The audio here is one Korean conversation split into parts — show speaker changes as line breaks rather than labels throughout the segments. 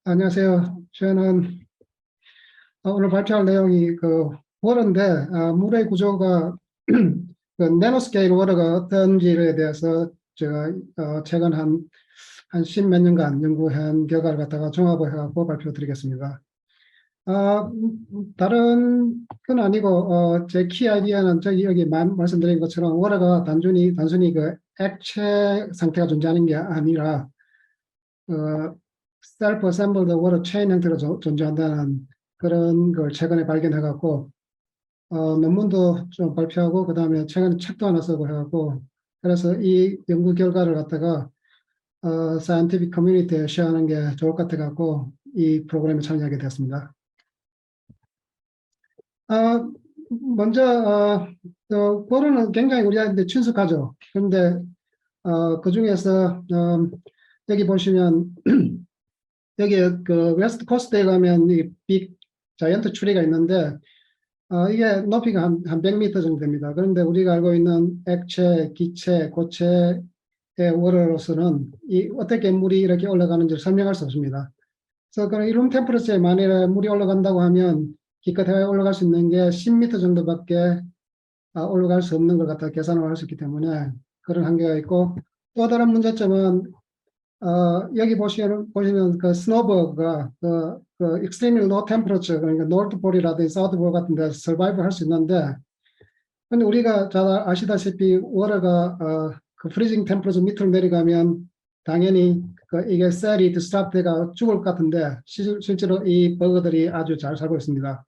안녕하세요. 저는 오늘 발표할 내용이 워러인데, 물의 구조가 그 내노스케일 워러가 어떤지에 대해서 제가 최근 한 십몇 년간 연구한 결과를 갖다가 종합을 해갖고 발표드리겠습니다. 다른 건 아니고 제 키 아이디어는 저기 여기 말씀드린 것처럼 워러가 단순히 그 액체 상태가 존재하는 게 아니라 self-assembled water chain 형태로 존재한다는 그런 걸 최근에 발견해갖고 논문도 좀 발표하고 그 다음에 최근에 책도 하나 쓰고 해갖고 그래서 이 연구 결과를 갖다가 scientific 커뮤니티에 쉐어하는 게 좋을 것 같아갖고 이 프로그램에 참여하게 되었습니다. 먼저 고로는 굉장히 우리한테 친숙하죠. 그런데 그 중에서 여기 보시면 여기 그 웨스트 코스트에 가면 이 빅 자이언트 추리가 있는데 이게 높이가 한 100m 정도 됩니다. 그런데 우리가 알고 있는 액체, 기체, 고체의 워러로서는 어떻게 물이 이렇게 올라가는지를 설명할 수 없습니다. 그래서 그런 룸 템퍼러처에 만일에 물이 올라간다고 하면 기껏 해야 올라갈 수 있는 게 10m 정도밖에 올라갈 수 없는 걸 갖다 계산을 할 수 있기 때문에 그런 한계가 있고, 또 다른 문제점은 여기 보시면 그 스노버가 그 extremely low temperature, 그러니까 노르트폴이라든지 사우스폴 같은 데서 서바이브 할 수 있는데, 근데 우리가 잘 아시다시피 워러가 그 프리징 템퍼러처 밑으로 내려가면 당연히 이게 셀이 디스트럭트가 죽을 것 같은데 실제로 이 버그들이 아주 잘 살고 있습니다.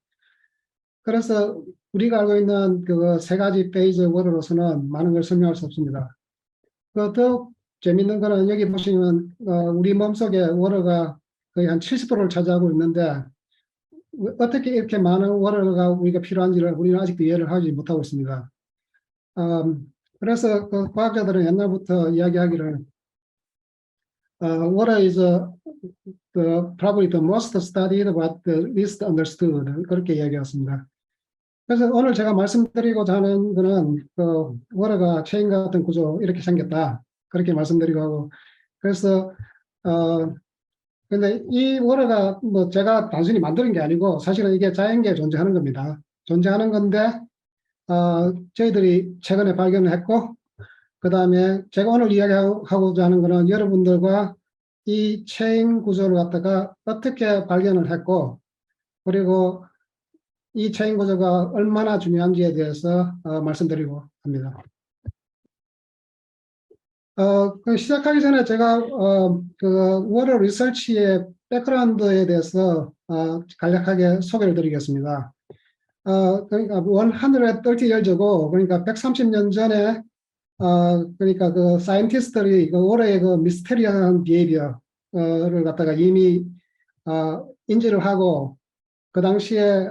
그래서 우리가 알고 있는 그 세 가지 페이즈 워러로서는 많은 걸 설명할 수 없습니다. 더 재밌는 거는 여기 보시면 우리 몸속에 워러가 거의 한 70%를 차지하고 있는데 어떻게 이렇게 많은 워러가 우리가 필요한지를 우리는 아직도 이해를 하지 못하고 있습니다. 그래서 그 과학자들은 옛날부터 이야기하기를 water is probably the most studied but the least understood, 그렇게 이야기했습니다. 그래서 오늘 제가 말씀드리고자 하는 거는 워러가 체인 같은 구조 이렇게 생겼다, 그렇게 말씀드리고 하고, 그래서 근데 이 워러가 뭐 제가 단순히 만드는 게 아니고 사실은 이게 자연계에 존재하는 겁니다. 존재하는 건데 저희들이 최근에 발견을 했고, 그 다음에 제가 오늘 이야기하고자 하는 거는 여러분들과 이 체인 구조를 갖다가 어떻게 발견을 했고, 그리고 이 체인 구조가 얼마나 중요한지에 대해서 말씀드리고 합니다. 시작하기 전에 제가 그 워러 리서치의 백그라운드에 대해서 간략하게 소개를 드리겠습니다. 그러니까 130 years고, 그러니까 130년 전에 그러니까 그 사이언티스트들이 그 워러의 그 미스테리한 비헤이비어를 갖다가 이미 인지를 하고, 그 당시에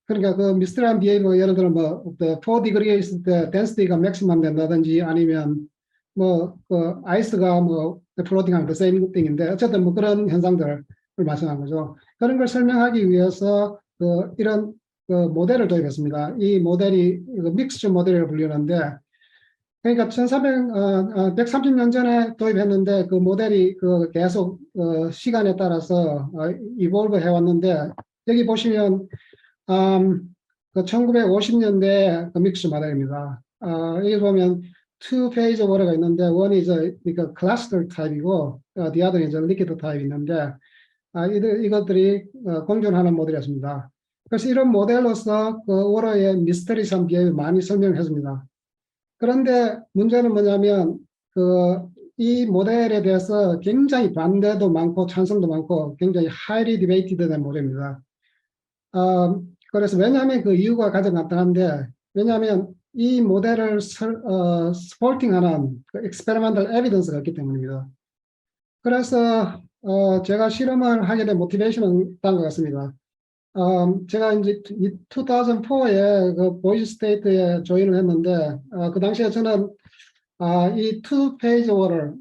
그러니까 그 미스테리한 비헤이비어, 예를 들어 뭐 4degree에 있을 때 덴시티가 맥시멈 된다든지, 아니면 뭐 그 아이스가 뭐 플로팅하는 the same thing인데, 어쨌든 뭐 그런 현상들을 말씀한 거죠. 그런 걸 설명하기 위해서 이런 모델을 도입했습니다. 이 모델이 믹스처 모델이라고 불리는데, 그러니까 130년 전에 도입했는데 그 모델이 계속 시간에 따라서 이볼브 해왔는데, 여기 보시면 그 1950년대 그 믹스 모델입니다. 여기 보면 two phase 워러가 있는데, one is 그러니까 cluster 타입이고 the other is liquid 타입이 있는데, 이것들이 공존하는 모델이었습니다. 그래서 이런 모델로서 그 워러의 미스터리한 비हे비어를 많이 설명했습니다. 그런데 문제는 뭐냐면 이 모델에 대해서 굉장히 반대도 많고 찬성도 많고 굉장히 highly debated 된 모델입니다. 그래서 왜냐하면 그 이유가 가장 간단한데, 왜냐하면 이 모델을 supporting하는 experimental evidence가 있기 때문입니다. 그래서 제가 실험을 하게 된 모티베이션은 다음과 같습니다. 제가 이제 2004에 그 보이즈 스테이트에 조인을 했는데, 그 당시에 저는 이 투 페이지 워를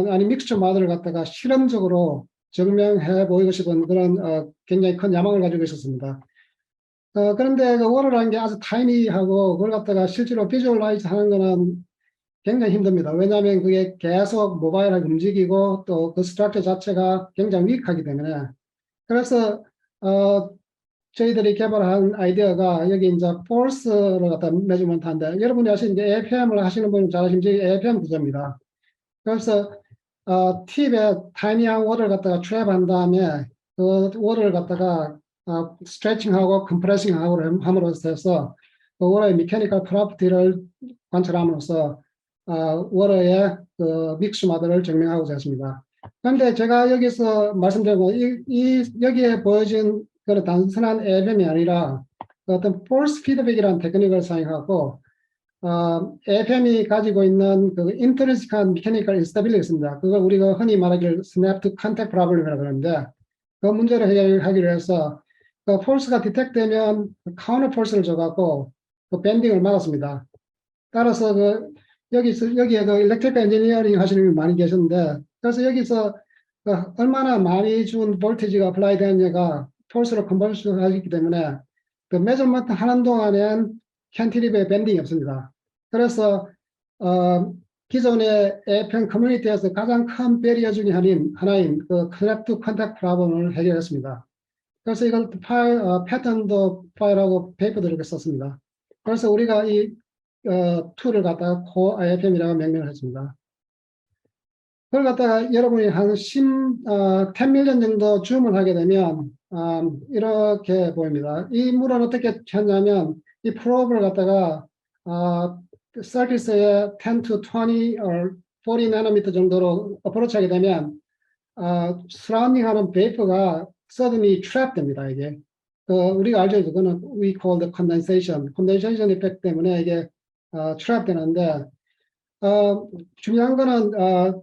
아니 믹스처 모델을 갖다가 실험적으로 증명해 보이고 싶은 그런 굉장히 큰 야망을 가지고 있었습니다. 그런데 그 워러라는 게 아주 타이니하고 그걸 갖다가 실제로 비주얼라이즈 하는 거는 굉장히 힘듭니다. 왜냐하면 그게 계속 모바일하게 움직이고 또 그 스트럭처 자체가 굉장히 위크하기 때문에 그래서 저희들이 개발한 아이디어가 여기 이제 force를 갖다 measurement 한데, 여러분이 아시는 게 APM을 하시는 분은 잘 아시는 APM 구조입니다. 그래서 팁에 타이니한 워를 갖다가 트랩한 다음에 그 워를 갖다가 스트레칭하고 컴프레싱하고 함으로써 해서 그 워의 미케니컬 프로퍼티를 관찰함으로써 워의 그 믹스마들을 증명하고자 했습니다. 그런데 제가 여기서 말씀드리고 여기에 보여진 그런 단순한 AFM이 아니라 어떤 force feedback이라는 테크닉을 사용하고 AFM이 가지고 있는 그 intrinsic한 mechanical instability가 있습니다. 그걸 우리가 흔히 말하기를 snap to contact problem이라고 하는데, 그 문제를 해결하기 위해서 그 force가 detect되면 counter force를 줘갖고 그 밴딩을 막았습니다. 따라서 여기에 그 electrical engineering 하시는 분이 많이 계셨는데, 그래서 여기서 얼마나 많이 준 볼티지가 apply 되느냐가 force로 컨버전 하기 때문에 그 measurement 하는 동안엔 캔티리브의 밴딩이 없습니다. 그래서 기존의 AFM 커뮤니티에서 가장 큰 베리어 중에 하나인 그 커넥트 컨택트 프로블럼을 해결했습니다. 그래서 이걸 패턴도 파일하고 페이퍼도 이렇게 썼습니다. 그래서 우리가 이 툴을 갖다가 코 AFM이라고 명명을 했습니다. 그걸 갖다가 여러분이 한 10밀리언 정도 줌을 하게 되면 이렇게 보입니다. 이 물은 어떻게 했냐면 이 프로브를 갖다가 서피스에 10 to 20 or 40 나노미터 정도로 어프로치하게 되면 서라운딩하는 베이퍼가 suddenly trap 됩니다. 이게 우리가 알죠. 그거는 we call the condensation effect 때문에 이게 trap 되는데 중요한 거는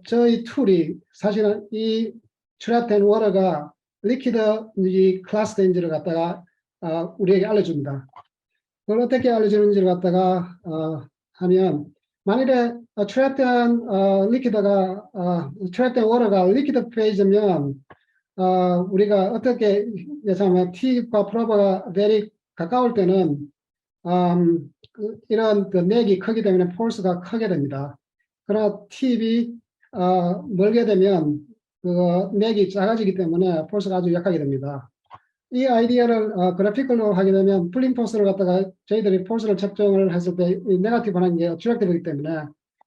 저희 툴이 사실은 이 트랩된 워터가 리퀴드 이 클래스 데인지를 갖다가 우리에게 알려줍니다. 그걸 어떻게 알려주는지를 갖다가 하면, 만일에 트랩된 리퀴드가 트랩된 워터가 리퀴드 페이지면 우리가 어떻게 예상하면 T과 프로버가 very 가까울 때는 이런 그 맥이 크기 때문에 폴스가 크게 됩니다. 그러나 팁이 멀게 되면 그 맥이 작아지기 때문에 폴스가 아주 약하게 됩니다. 이 아이디어를 그래픽으로 하게 되면 풀링 포스를 갖다가 저희들이 폴스를 측정을 했을 때 네거티브 하는 게 추락되기 때문에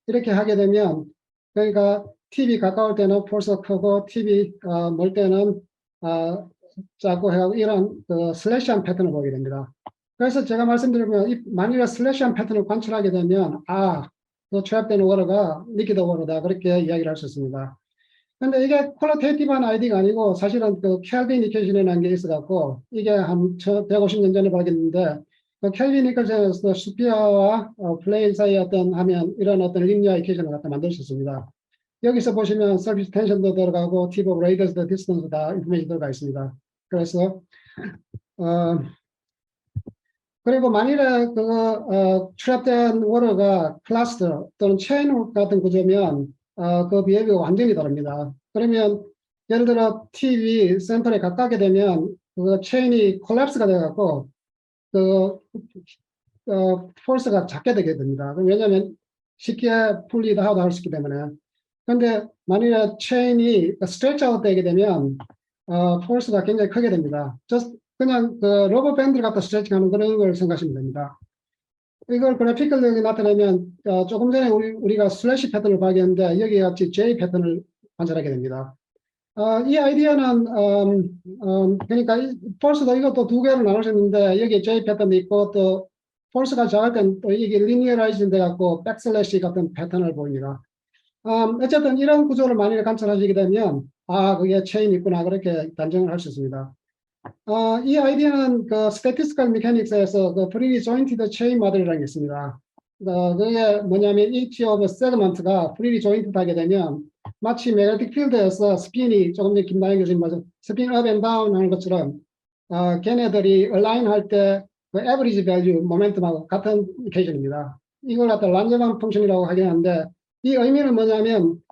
이렇게 하게 되면, 그러니까 팁이 가까울 때는 폴스가 크고 팁이 멀 때는 작고 해가지고 이런 그 슬래시한 패턴을 보게 됩니다. 그래서 제가 말씀드리면 만일에 슬래시한 패턴을 관찰하게 되면 그 트랩된 워터가 리퀴드 워터다, 그렇게 이야기를 할 수 있습니다. 근데 이게 퀄리테이티브한 아이디가 아니고 사실은 그 켈빈 이퀘이션이라는 게 있어갖고 이게 한 150년 전에 발견했는데, 그 켈빈 이퀘이션에서 스피어와 플레인 사이에 하면 이런 어떤 리니어 이퀘이션을 갖다 만들 수 있습니다. 여기서 보시면 서비스 텐션도 들어가고 팁 오브 레이더스 디스턴스 다 인포메이션 들어가 있습니다. 그래서 그리고 만일에 트랩된 워터가 클러스터 또는 체인 같은 구조면 그 비해비가 완전히 다릅니다. 그러면 예를 들어 팁이 센터에 가깝게 되면 그 체인이 콜랩스가 돼갖고 폴스가 작게 되게 됩니다. 왜냐하면 쉽게 풀리다 하다 할 수 있기 때문에. 그런데 만일에 체인이 스트레치 아웃 되게 되면 폴스가 굉장히 크게 됩니다. 그냥 그 러버 밴드를 갖다 스트레칭하는 그런 걸 생각하시면 됩니다. 이걸 그래픽을 나타내면 조금 전에 우리가 슬래시 패턴을 발견했는데 여기 같이 J 패턴을 관찰하게 됩니다. 이 아이디어는 그러니까 폴스도 이것도 두 개로 나눌 수 있는데 여기 J 패턴도 있고 또 폴스가 작을 땐 또 이게 리니어라이징 돼갖고 백슬래시 같은 패턴을 보입니다. 어쨌든 이런 구조를 만약에 관찰하시게 되면 그게 체인이 있구나, 그렇게 단정을 할 수 있습니다. 이 아이디어는 그 statistical mechanics에서 그 freely jointed chain model이라는 게 있습니다. 그게 뭐냐면 each of segment가 freely jointed 하게 되면 마치 magnetic field에서 스핀이 조금 전에 김다영 교수님 말씀 스핀 up and down 하는 것처럼 걔네들이 align 할 때 그 average value momentum하고 같은 이퀘이션입니다. 이걸 갖다 란제반 펑션이라고 하긴 하는데 이 의미는 뭐냐면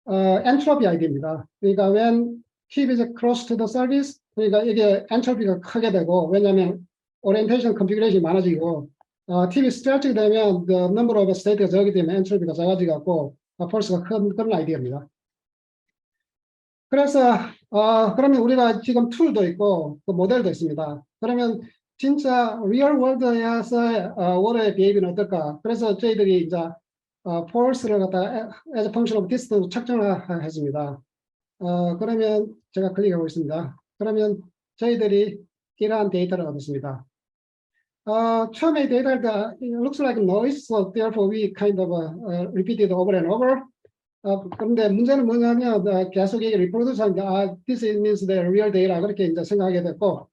entropy 아이디어입니다. 그러니까 when tip is close to the surface, 그러니까 이게 엔트로피가 크게 되고, 왜냐하면 오리엔테이션 컨피그레이션이 많아지고 팁이 스트레치 되면 the number of state가 적기 때문에 엔트로피가 작아지고 폴스가 큰 그런 아이디어입니다. 그래서 그러면 우리가 지금 툴도 있고 그 모델도 있습니다. 그러면 진짜 리얼 월드에서의 워터의 비해비는 어떨까? 그래서 저희들이 이제 force를 갖다가 as a function of distance 측정을 했습니다. 그러면 제가 클릭하고 있습니다. 그러면 저희들이 이러한 데이터를 얻었습니다. 처음에 데이터를 it looks like noise, so therefore we kind of repeated over and over. 그런데 문제는 뭐냐면 계속 이게 리프로듀스 하니까 this means the real data 그렇게 이제 생각하게 됐고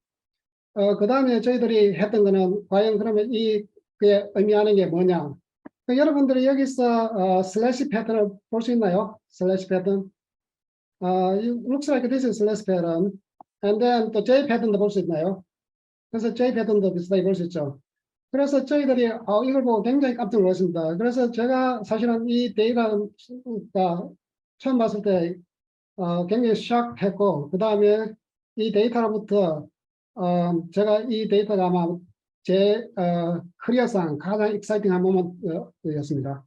그 다음에 저희들이 했던 거는 과연 그러면 그게 의미하는 게 뭐냐. 여러분들이 여기서 슬래시 패턴을 볼 수 있나요? 슬래시 패턴. It looks like this is slash pattern. And then 또 J 패턴도 볼 수 있나요? 그래서 J 패턴도 비슷하게 볼 수 있죠. 그래서 저희들이 이걸 보고 굉장히 깜짝 놀랐습니다. 그래서 제가 사실은 이 데이터가 처음 봤을 때 굉장히 샥했고 그 다음에 이 데이터로부터 제가 이 데이터가 아마 제 커리어상 가장 익사이팅한 모먼트였습니다.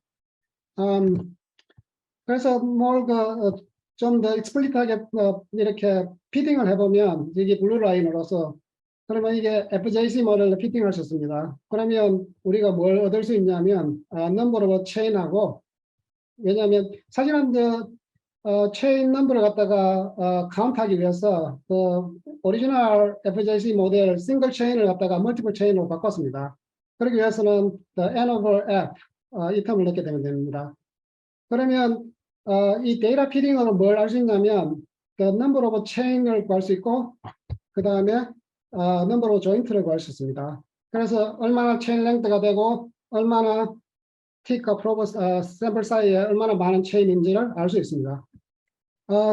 그래서 좀 더 익스플리트하게 이렇게 피팅을 해보면 이게 블루 라인으로서 그러면 이게 FJC 모델로 피팅할 수 있습니다. 그러면 우리가 뭘 얻을 수 있냐면 넘버 오브 체인하고 왜냐하면 사실은 체인 넘버를 갖다가 카운트하기 위해서 그 오리지널 FJC 모델 싱글 체인을 갖다가 멀티플 체인으로 바꿨습니다. 그러기 위해서는 the n over f 이 텀을 넣게 되면 됩니다. 그러면 이 데이터 피딩으로 뭘 알 수 있냐면 그 number of chain을 구할 수 있고 그 다음에 number of joint를 구할 수 있습니다. 그래서 얼마나 체인 랭크가 되고 얼마나 티과 프로브 샘플 사이에 얼마나 많은 체인인지를 알 수 있습니다.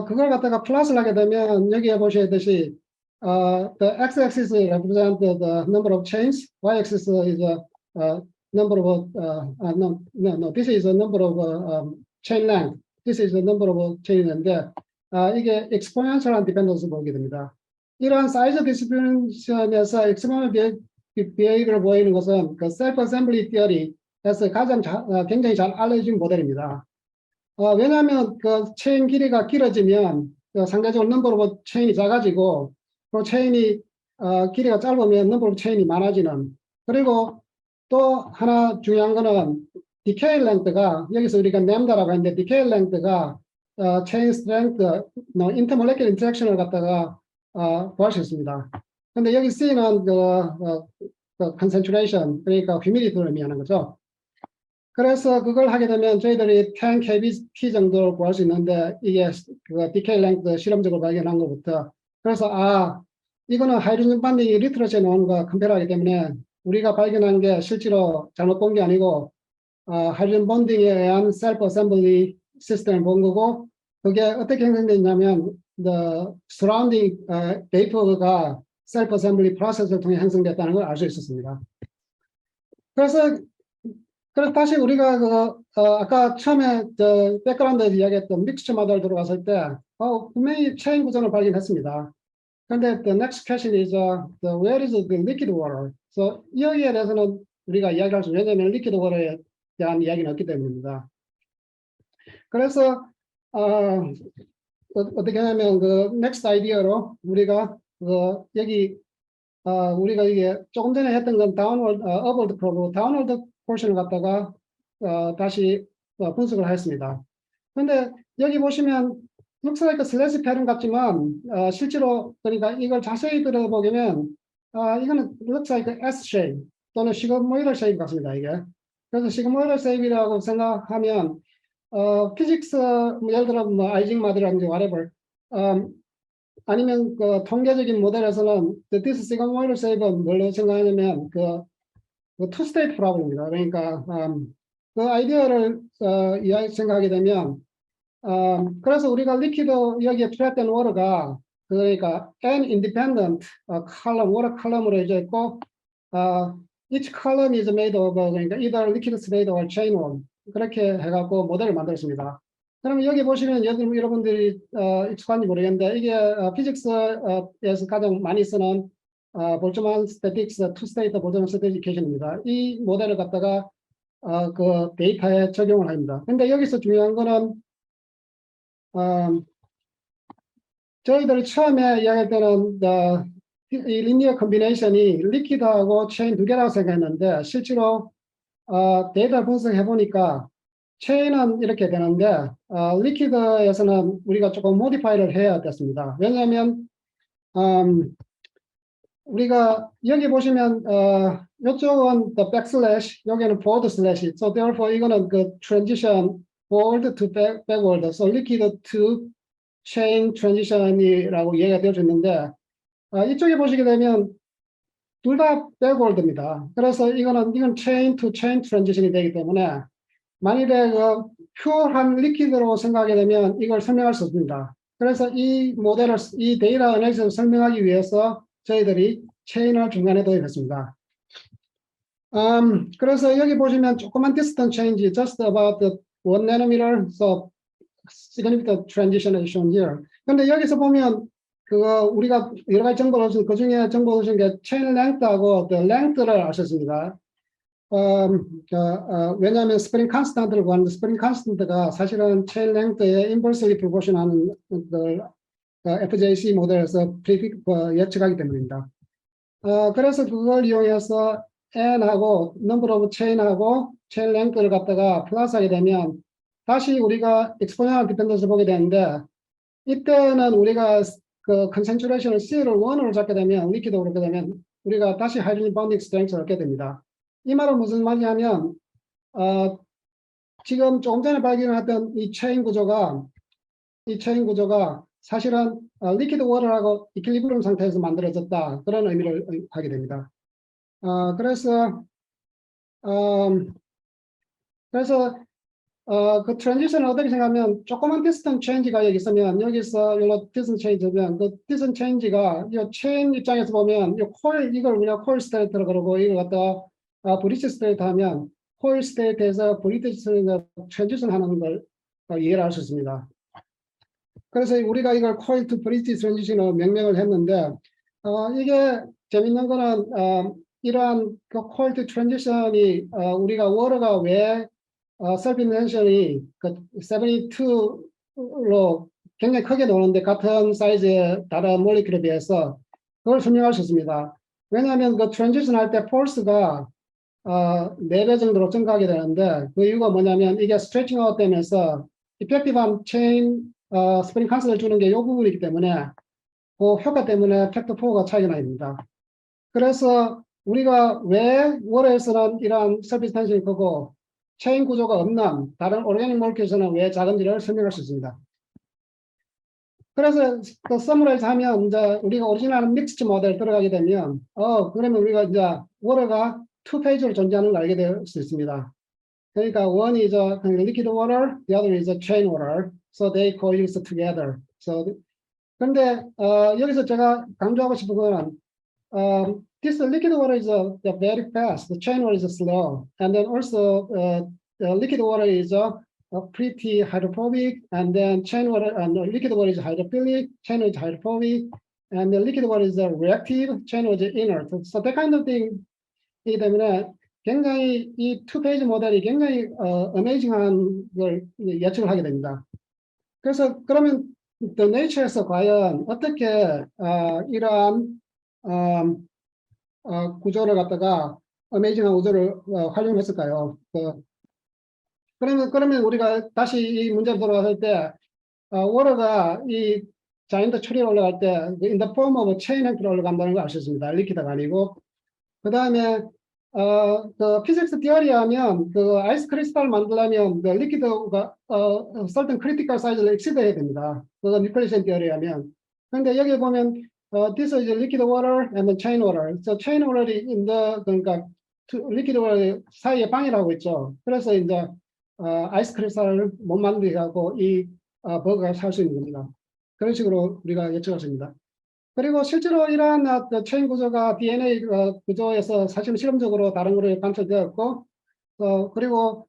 그걸 갖다가 플러스를 하게 되면 여기에 보시듯이 the x-axis represent the number of chains, y-axis is a number of no, this is a number of chain length. This is the number of chain인데 이게 exponential dependence 보게 됩니다. 이러한 사이즈 디스트리뷰션에서 exponential behavior를 보이는 것은 그 self-assembly theory에서 가장 굉장히 잘 알려진 모델입니다. 왜냐하면 그 체인 길이가 길어지면 상대적으로 number of chain이 작아지고 그 체인이 길이가 짧으면 number of chain이 많아지는 그리고 또 하나 중요한 거는 decay length가 여기서 우리가 램다라고 했는데 decay length가 chain strength, intermolecular interaction을 갖다가 구할 수 있습니다. 근데 여기 C는 그 concentration 그러니까 humidity를 의미하는 거죠. 그래서 그걸 하게 되면 저희들이 10 kbp 정도를 구할 수 있는데 이게 그 decay length 실험적으로 발견한 것부터 그래서 이거는 하이드로젠 반딩이 리트러처에 나오는 거와 컴페어하기 때문에 우리가 발견한 게 실제로 잘못 본 게 아니고 하이드로젠 본딩에 의한 셀프 어셈블리 시스템을 본 거고 그게 어떻게 형성됐냐면 the surrounding vapor가 셀프 어셈블리 프로세스를 통해 형성됐다는 걸 알 수 있었습니다. 그래서 다시 우리가 아까 처음에 백그라운드에서 이야기했던 믹스처 모델 들어갔을 때 분명히 체인 구조를 발견했습니다. 그런데 the next question is where is the liquid water? So 여기에 대해서는 우리가 이야기할 수 왜냐하면 liquid water에 대한 이야기는 없기 때문입니다. 그래서 어떻게 하냐면 그 next idea로 우리가 여기 우리가 이게 조금 전에 했던 건 downward upward probe, downward 포션을 갖다가 다시 분석을 했습니다. 그런데 여기 보시면 looks like 슬래시 패턴 같지만 실제로 그러니까 이걸 자세히 들여다보면 이거는 looks like S shape 또는 시그모이달 쉐입 같습니다. 이게 그래서 시그모이달 쉐입이라고 생각하면 피직스 예를 들어 아이징 모델이라든지 whatever 아니면 그 통계적인 모델에서는 this 시그모이달 쉐입은 뭘로 생각하냐면 그 투 스테이트 프로블럼입니다. 그러니까 그 아이디어를 생각하게 되면 그래서 우리가 리퀴드 여기에 트랩된 워터가 그러니까 n independent column, water column으로 이제 있고 each column is made of 그러니까 either liquid state or chain one 그렇게 해갖고 모델을 만들었습니다. 그러면 여기 보시면 여러분들이 익숙한지 모르겠는데 이게 피직스에서 가장 많이 쓰는 볼츠만 스태틱스 투 스테이트 볼츠만 스태티케이션입니다. 이 모델을 갖다가 그 데이터에 적용을 합니다. 근데 여기서 중요한 거는 저희들 처음에 이야기할 때는 이 리니어 컨비네이션이 리퀴드하고 체인 두 개라고 생각했는데 실제로 데이터 분석해 보니까 체인은 이렇게 되는데 리퀴드에서는 우리가 조금 모디파이를 해야 됐습니다. 왜냐하면 우리가 여기 보시면 이쪽은 the backslash, 여기는 forward slash. So therefore 이거는 그 transition forward to backward. So liquid to chain transition이라고 이해가 되어 있는데 이쪽에 보시게 되면 둘 다 backward입니다. 그래서 이건 chain to chain transition이 되기 때문에 만일에 그 퓨어한 리퀴드로 생각하게 되면 이걸 설명할 수 없습니다. 그래서 이 모델을, 이 데이터 애널리시스를 설명하기 위해서 저희들이 체인을 중간에 도입했습니다. 그래서 여기 보시면 조그만 distance change, just about the 1 nanometer, so significant transition is shown here. 근데 여기서 보면 그거 우리가 여러 가지 정보를 얻은 그 중에 정보 얻은 게 chain length하고 the length를 아셨습니다. 왜냐하면 스프링 컨스턴트를 구하는데 스프링 컨스턴트가 사실은 체인 랭크에 인버스리 프로포션하는 FJC 모델에서 예측하기 때문입니다. 그래서 그걸 이용해서 n하고 number of chain하고 chain length를 갖다가 플러스하게 되면 다시 우리가 exponential dependence를 보게 되는데 이때는 우리가 그 concentration을 C를 1으로 잡게 되면 리퀴드로 그렇게 되면 우리가 다시 hydrogen bonding strength를 얻게 됩니다. 이 말은 무슨 말이냐면 지금 조금 전에 발견했던 이 체인 구조가 사실은 리퀴드 워터하고 이퀄리브리움 상태에서 만들어졌다 그런 의미를 하게 됩니다. 그래서 그 트랜지션을 어떻게 생각하면 조그만 디스턴 체인지가 여기 있으면 여기서 이런 디스턴 체인지면 그 디스턴 체인지가 이 체인 입장에서 보면 이 코일 이걸 우리가 코일 스테이트라고 그러고 이걸 갖다 브릿지 스테이트 하면 코일 스테이트에서 브릿지 스테이트 트랜지션 하는 걸 이해를 할 수 있습니다. 그래서 우리가 이걸 코일 투 브릿지 트랜지션으로 명명을 했는데 이게 재밌는 거는 이러한 그 코일 투 트랜지션이 우리가 워터가 왜 서비멘션이 그 72로 굉장히 크게 나오는데 같은 사이즈의 다른 몰리큘에 비해서 그걸 설명할 수 있습니다. 왜냐하면 그 트랜지션 할 때 폴스가 4배 정도로 증가하게 되는데 그 이유가 뭐냐면 이게 스트레칭 아웃 되면서 이펙티브한 체인 스프링 컨스를 주는 게 이 부분이기 때문에 그 효과 때문에 팩터 4가 차이가 납니다. 그래서 우리가 왜 월에서는 이러한 서비스 텐션이 크고 체인 구조가 없는 다른 오르가닉 몰큐에서는 왜 작은지를 설명할 수 있습니다. 그래서 또 서머라이즈 하면 이제 우리가 오리지널 믹스드 모델 들어가게 되면 그러면 우리가 이제 워터가 2페이지로 존재하는 걸 알게 될 수 있습니다. 그러니까 one is a liquid water, the other is a chain water, so they coexist together. So 그런데 여기서 제가 강조하고 싶은 건 this liquid water is very fast, the chain water is slow, and then also the liquid water is pretty hydrophobic, and then chain water and liquid water is hydrophilic, chain water is hydrophobic, and the liquid water is reactive, chain water is inert. So that kind of thing 이기 때문에 굉장히 이 투페이지 모델이 굉장히 어메이징한 걸 예측을 하게 됩니다. 그래서 그러면 The Nature에서 과연 어떻게 이러한 구조를 갖다가 어메이징한 구조를 활용했을까요? 그러면 우리가 다시 이 문제로 돌아갔을 때 워터가 이 자이언트 트리에 올라갈 때 in the form of chain 형태로 올라간다는 걸 아셨습니다. 리퀴드가 아니고 그 다음에 그 피직스 디어리 하면 그 아이스 크리스탈 만들려면 그 리퀴드가 certain critical size를 exceed 해야 됩니다. 그거 뉴클리션 디어리 하면. 근데 여기 보면 this is liquid water and then chain water. So chain water이 그러니까 liquid water 사이에 방해라고 있죠. 그래서 이제 아이스 크리스탈을 못 만들게 하고 이 버그가 살 수 있는 겁니다. 그런 식으로 우리가 예측했습니다. 그리고 실제로 이러한 체인 구조가 DNA 구조에서 사실 실험적으로 다른 거로 관찰되었고, 그리고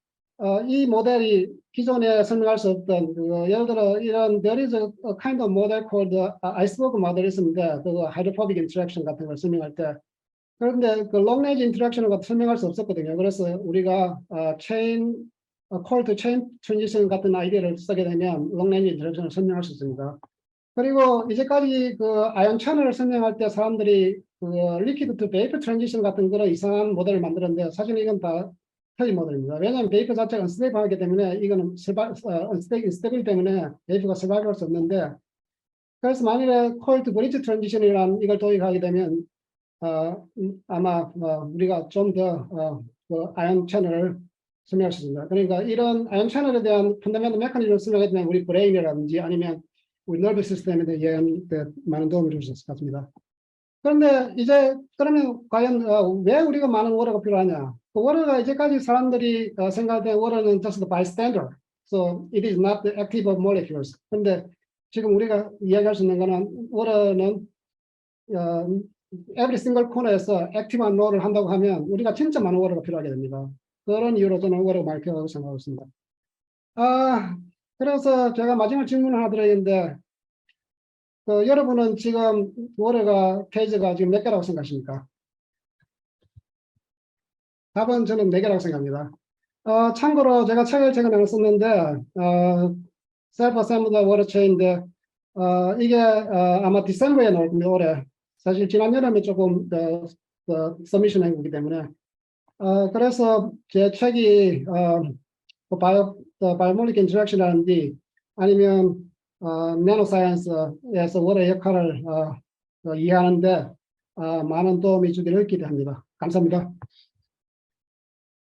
이 모델이 기존에 설명할 수 없던 예를 들어 이런 there is a kind of model called iceberg model 있습니다. 그 hydrophobic interaction 같은 걸 설명할 때. 그런데 그 long range interaction을 설명할 수 없었거든요. 그래서 우리가 chain core to chain transition 같은 아이디어를 쓰게 되면 long range interaction을 설명할 수 있습니다. 그리고 이제까지 그 아이온 채널을 설명할 때 사람들이 그 리퀴드 투 베이퍼 트랜지션 같은 그런 이상한 모델을 만들었는데 사실 이건 다 틀린 모델입니다. 왜냐하면 베이퍼 자체가 언스테이블하기 때문에 이거는 언스테이블 때문에 베이퍼가 서바이브할 수 없는데 그래서 만일에 콜드 브릿지 트랜지션이라는 이걸 도입하게 되면 아마 우리가 좀 더 그 아이온 채널을 설명할 수 있습니다. 그러니까 이런 아이온 채널에 대한 펀더멘털 메커니즘을 설명하게 되면 우리 브레인이라든지 아니면 우리 너브 시스템에 대한 많은 도움을 줄 수 있을 것 같습니다. 그런데 이제 그러면 과연 왜 우리가 많은 워터가 필요하냐? 그 워터가 이제까지 사람들이 생각할 워터는 just the bystander, so it is not the active molecules. 그런데 지금 우리가 이야기할 수 있는 거는 워터는 every single 코너에서 액티브한 롤을 한다고 하면 우리가 진짜 많은 워터가 필요하게 됩니다. 그런 이유로 저는 워터가 많이 필요하다고 생각하고 있습니다. 그래서 제가 마지막 질문을 하나 드리는데 여러분은 지금 워터가 페이지가 지금 몇 개라고 생각하십니까? 답은 저는 4개라고 생각합니다. 참고로 제가 책을 최근에 썼는데 Self Assembled Water Chain인데 이게 아마 디셈버에 나올 겁니다. 올해. 사실 지난 여름에 조금 서미션 한 거기 때문에 그래서 제 책이 바이오몰리큐 인터랙션이라든지 아니면 나노사이언스에서 워터의 역할을 이해하는데 많은 도움이 주기를 기대합니다. 감사합니다.